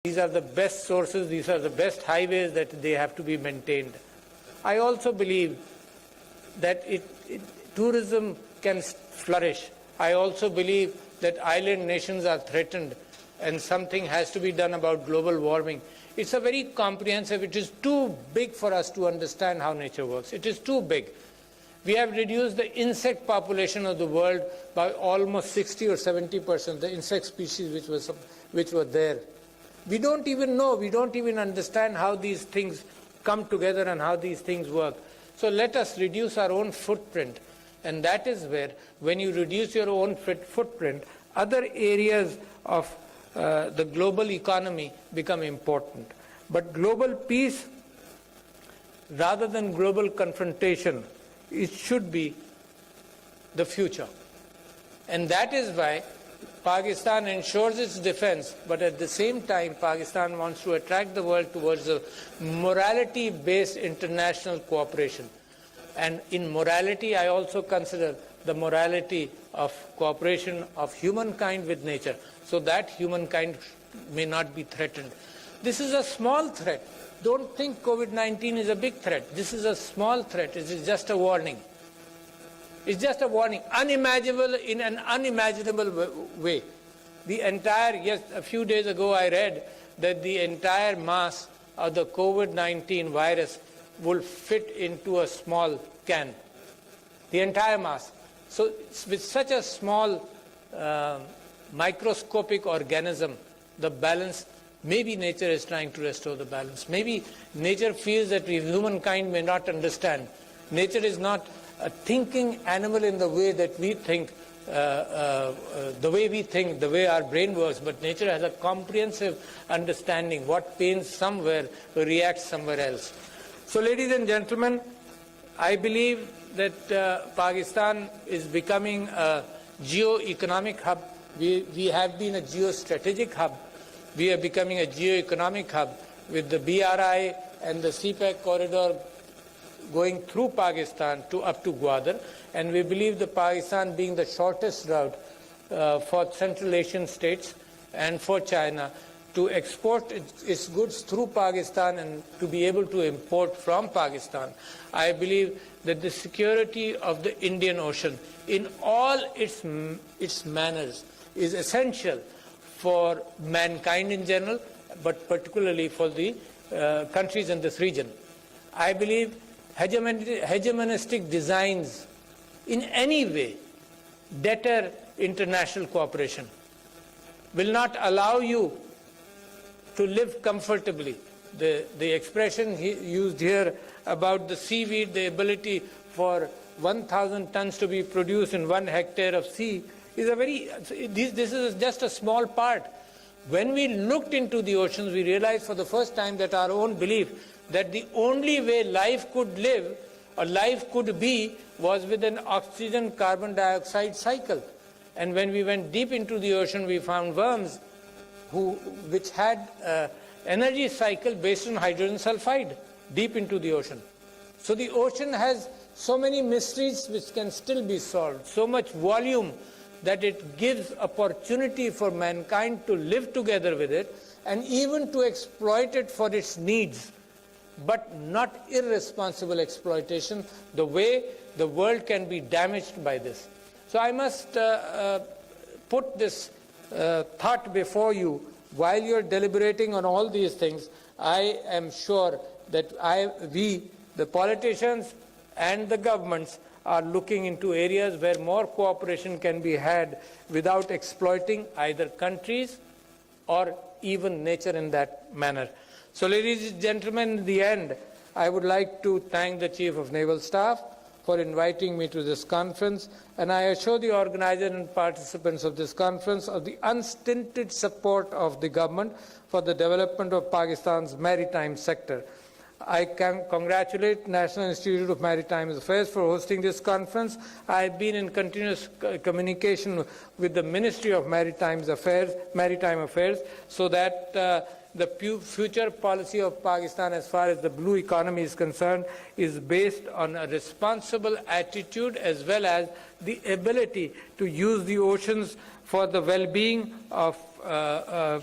These are the best sources, these are the best highways that they have to be maintained. I also believe that tourism can flourish. I also believe that island nations are threatened and something has to be done about global warming. It's a very comprehensive, it is too big for us to understand how nature works. It is too big. We have reduced the insect population of the world by almost 60 or 70%, the insect species which were there. We don't even know, we don't even understand how these things come together and how these things work. So let us reduce our own footprint. And that is where, when you reduce your own footprint, other areas of the global economy become important. But global peace, rather than global confrontation, it should be the future. And that is why Pakistan ensures its defense, but at the same time, Pakistan wants to attract the world towards a morality-based international cooperation. And in morality, I also consider the morality of cooperation of humankind with nature, so that humankind may not be threatened. This is a small threat. Don't think COVID-19 is a big threat. This is a small threat. It is just a warning. It's just a warning, unimaginable in an unimaginable way. Yes, a few days ago I read that the entire mass of the COVID-19 virus will fit into a small can. The entire mass. So with such a small microscopic organism, the balance, maybe nature is trying to restore the balance. Maybe nature feels that humankind may not understand. Nature is not a thinking animal in the way that we think, the way our brain works, but nature has a comprehensive understanding. What pains somewhere reacts somewhere else. So, ladies and gentlemen, I believe that Pakistan is becoming a geo-economic hub. We have been a geostrategic hub. We are becoming a geo-economic hub with the BRI and the CPEC corridor going through Pakistan up to Gwadar, and we believe that Pakistan being the shortest route for Central Asian states and for China to export its goods through Pakistan and to be able to import from Pakistan. I believe that the security of the Indian Ocean in all its manners is essential for mankind in general, but particularly for the countries in this region. I believe hegemonistic designs in any way deter international cooperation, will not allow you to live comfortably. The expression used here about the seaweed, the ability for 1,000 tons to be produced in 1 hectare of sea, this is just a small part. When we looked into the oceans, we realized for the first time that our own belief that the only way life could live or life could be was with an oxygen carbon dioxide cycle. And when we went deep into the ocean, we found worms which had energy cycle based on hydrogen sulfide deep into the ocean. So the ocean has so many mysteries which can still be solved, so much volume that it gives opportunity for mankind to live together with it and even to exploit it for its needs, but not irresponsible exploitation, the way the world can be damaged by this. So I must put this thought before you. While you're deliberating on all these things, I am sure that we, the politicians and the governments, are looking into areas where more cooperation can be had without exploiting either countries or even nature in that manner. So, ladies and gentlemen, in the end, I would like to thank the Chief of Naval Staff for inviting me to this conference, and I assure the organizers and participants of this conference of the unstinted support of the government for the development of Pakistan's maritime sector. I can congratulate National Institute of Maritime Affairs for hosting this conference. I have been in continuous communication with the Ministry of Maritime Affairs so that the future policy of Pakistan as far as the blue economy is concerned is based on a responsible attitude as well as the ability to use the oceans for the well-being of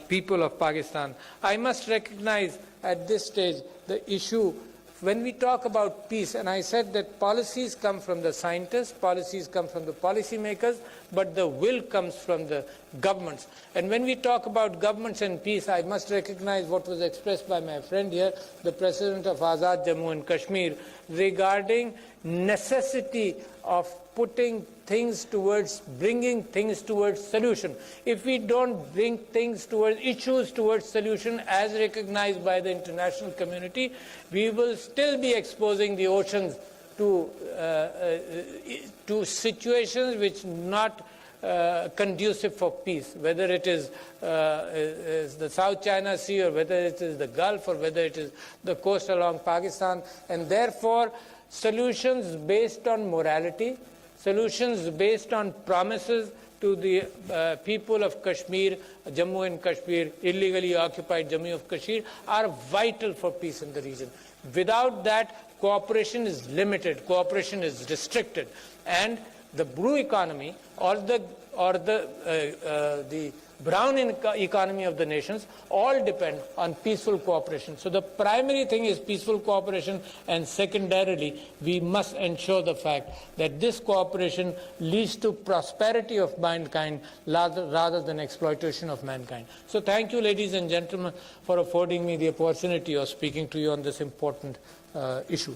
people of Pakistan. I must recognize at this stage the issue when we talk about peace, and I said that policies come from the scientists, policies come from the policymakers, but the will comes from the governments. And when we talk about governments and peace, I must recognize what was expressed by my friend here, the President of Azad Jammu and Kashmir, regarding necessity of putting things towards, bringing things towards solution. If we don't bring things towards, issues towards solution as recognized by the international community, we will still be exposing the oceans to situations which not conducive for peace, whether it is the South China Sea, or whether it is the Gulf, or whether it is the coast along Pakistan. And therefore, solutions based on morality, solutions based on promises to the people of Kashmir, Jammu and Kashmir, illegally occupied Jammu and Kashmir, are vital for peace in the region. Without that, cooperation is limited, cooperation is restricted, and the blue economy or the brown economy of the nations all depend on peaceful cooperation. So the primary thing is peaceful cooperation, and secondarily, we must ensure the fact that this cooperation leads to prosperity of mankind rather than exploitation of mankind. So thank you, ladies and gentlemen, for affording me the opportunity of speaking to you on this important issue.